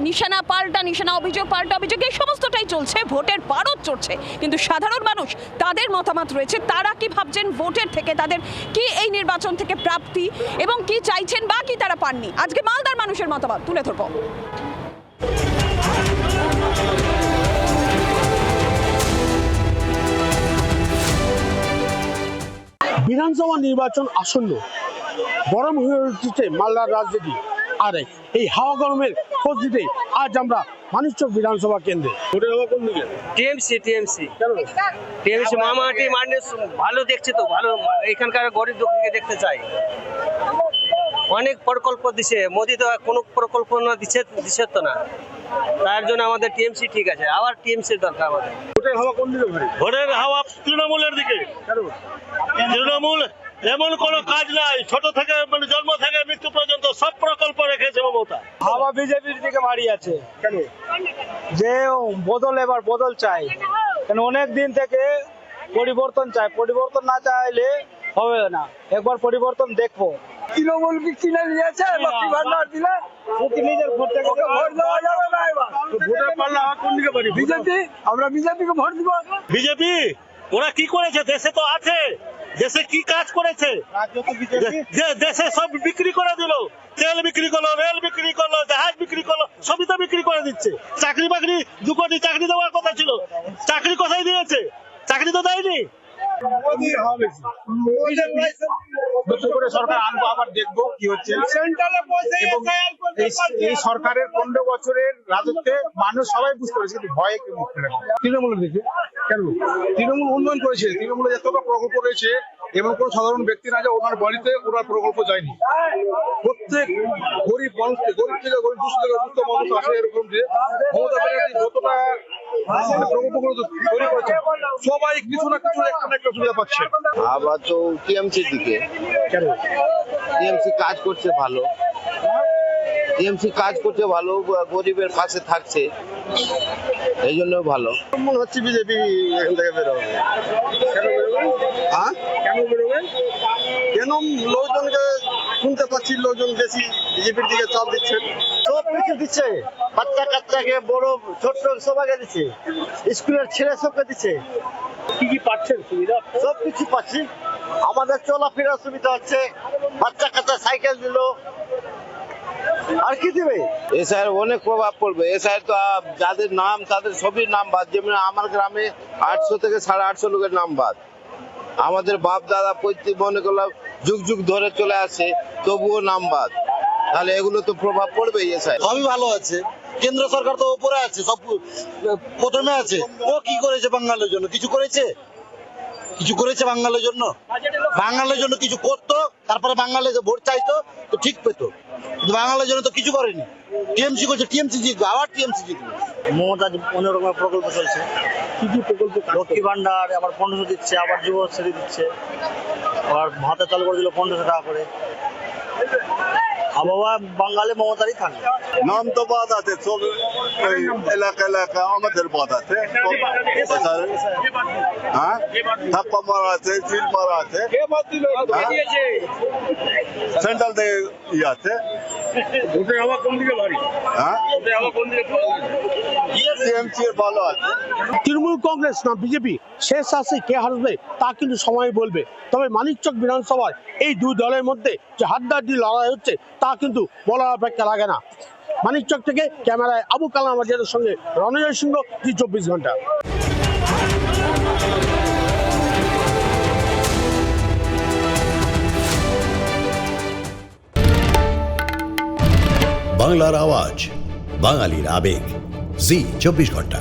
নিশানা পাল্টা নিশানা, অভিযোগ পাল্টা অভিযোগ, এই সমস্তটাই চলছে, ভোটের পারদ চড়ছে। কিন্তু সাধারণ মানুষ তাদের মতামত রয়েছে, তারা কি ভাবছেন ভোটের থেকে, তাদের কি এই নির্বাচন থেকে প্রাপ্তি এবং কি চাইছেন বা কি তারা পাননি। আজকে মালদার মানুষের মতামত তুলে ধরবো। বিধানসভা নির্বাচন আসন্ন, গরম হয়ে উঠছে মালদার রাজনীতি। আর এই হাওয়া গরমের খোঁজ দিতে আজ আমরা মানিকচক বিধানসভা কেন্দ্রে। ভোটের হওয়া কোন দিকে? টিএমসি মামাটি মানে ভালো দেখছে তো, ভালো এখানকার গরিব দুঃখীকে দেখতে চাই। অনেক প্রকল্প দিছে মোদি, তো কোনো প্রকল্প না দিচ্ছে তো না, তার জন্য আমাদের টিএমসি ঠিক আছে, আবার টিএমসির দরকার আমাদের। ভোটের হওয়া কোন দিকে? ভোটের হাওয়া তৃণমূলের দিকে। তৃণমূল এমন কোনো কাজ নাই, ছোট থেকে মানে জন্ম থেকে মৃত্যু পর্যন্ত সব প্রকল্প রেখেছে মমতা। হাওয়া বিজেপির দিকে মারি আছে। কেন? যে বদল, এবার বদল চাই, কেন অনেক দিন থেকে পরিবর্তন চাই, পরিবর্তন না চাইলে হবে না, একবার পরিবর্তন দেখবো। তৃণমূল কি কিনে নিয়েছে লক্ষ্মী ভান্ডার দিলে নিজের ভোট থেকে ভোট দেওয়া যাবে না। এবার ভোটের পাল্লা কোন দিকে পারি? বিজেপি, আমরা বিজেপিকে ভোট দিব। বিজেপি ওরা কি করেছে? দেশে তো আছে, দেশে কি কাজ করেছে? দেশে সব বিক্রি করে দিল, তেল বিক্রি করলো, রেল বিক্রি করলো, জাহাজ বিক্রি করলো, সবই তো বিক্রি করে দিচ্ছে। চাকরি বাকরি 2 কোটি চাকরি দেওয়ার কথা ছিল, চাকরি কোথায় দিয়েছে? চাকরি তো দেয়নি। সরকার আনবো, আবার দেখবো কি হচ্ছে। এই সরকারের 15 বছরের রাজত্বে মানুষ সবাই বুঝতে পেরেছে, কিন্তু ভয়ে কেউ মুখ খুলে না। তৃণমূলের দিকে কেন? তৃণমূল উন্নয়ন করেছে, তৃণমূলে যতটা প্রকল্প রয়েছে এবং কোন সাধারণ ব্যক্তি না যে ওনার বাড়িতে ওনার প্রকল্প যায়নি। প্রত্যেক গরিব মানুষকে, গরিব থেকে গরিব, দুস্থ থেকে দুস্থ মানুষ আসে, এরকম যে মমতা ব্যানার্জি যতটা প্রকল্পগুলো তৈরি করেছে সবাই কিছু না কিছু একটা না একটা সুবিধা পাচ্ছে। আবার তো টিএমসির দিকে। কেন? টিএমসি কাজ করছে ভালো, টিএমসি কাজ করছে ভালো, গরিবের পাশে থাকছে, এই জন্য ভালো মনে হচ্ছে বিজেপি এখান থেকে বেরোবে। হ্যাঁ, কেন বেরোবে? কেন? লোকজনকে শুনতে পাচ্ছি, লোকজন বেশি বিজেপির দিকে চাপ দিচ্ছে, সব কিছু দিচ্ছে, বাচ্চা কাচ্চাকে বড় ছোট্ট সবাইকে দিচ্ছে, স্কুলের ছেলে সবকে দিচ্ছে। কি কি পাচ্ছেন সুবিধা? সব কিছু পাচ্ছি, আমাদের চলাফেরার সুবিধা হচ্ছে, বাচ্চা কাচ্চা সাইকেল দিল, আর কি দিবে? এসআইয়ের অনেক প্রভাব পড়বে। এসআইয়ের তো যাদের নাম তাদের সবই নাম বাদ, যেমন আমার গ্রামে 800 থেকে 850 লোকের নাম বাদ। আমাদের বাপ দাদা পৈতৃক মনে করলাম যুগ যুগ ধরে চলে আসে, তবুও নাম বাদ, তাহলে এগুলো তো প্রভাব পড়বে। এসআই সবই ভালো আছে, কেন্দ্র সরকার তো উপরে আছে, সব প্রথমে আছে। ও কি করেছে বাঙালির জন্য? কিছু করেছে? কিছু করেছে বাঙালির জন্য? বাঙালির জন্য কিছু করতো, তারপরে বাঙালি ভোট চাইতো তো ঠিক পেতো, কিন্তু বাঙালির জন্য তো কিছু করেনি। টিএমসি করছে, টিএমসি জিতবে, আবার টিএমসি জিতবে। মমতা অনেক রকমের প্রকল্প চলছে। কি কি প্রকল্প? লক্ষ্মী ভান্ডার আবার 1500 দিচ্ছে, আবার যুবশ্রী দিচ্ছে, আবার ভাতা চালু করে দিল 1500 টাকা করে। আবহাওয়া বাঙালি মমতারই থাকে। নাম তো বাদ আছে, সব এলাকা এলাকা আমাদের বাদ আছে। হ্যাঁ, ধাপ্পা মারা আছে, চিল মারা আছে, সেন্ট্রাল থেকে ইয়ে আছে। ভোটের হওয়া কোন দিকে বাড়ি? হ্যাঁ, ভোটের হওয়া কোন দিকে? টিএমসি এর ভালো আছে। তৃণমূল কংগ্রেস না বিজেপি শেষ আসে কে হারবে তা কিন্তু সময় বলবে। তবে মানিকচক বিধানসভায় এই দুই দলের মধ্যে যে হাড্ডাহাড্ডি লড়াই হচ্ছে তা কিন্তু বলার অপেক্ষা লাগে না। মানিকচক থেকে ক্যামেরায় আবু কালাম আজাদের সঙ্গে রণজয় সিংহ, 24 ঘন্টা। বাংলার আওয়াজ, বাঙালির আবেগ, জি 24 ঘন্টা।